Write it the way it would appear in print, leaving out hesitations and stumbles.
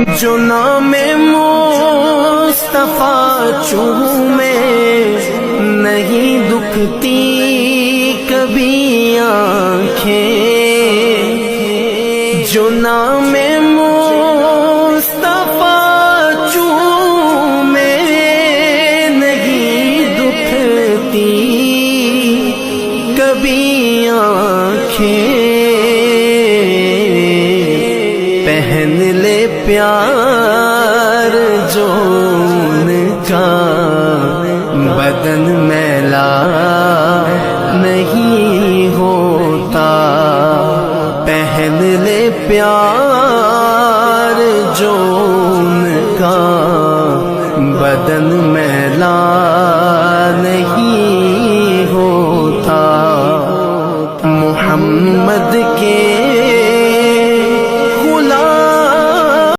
جو نام مصطفیٰ چومے نہیں دکھتی کبھی آنکھیں، جو نام مصطفیٰ چومے نہیں دکھتی کبھی آنکھیں، پہن لے پیار جو ان کا بدن میلا نہیں ہوتا، پہن لے پیار جو ان کا بدن میلا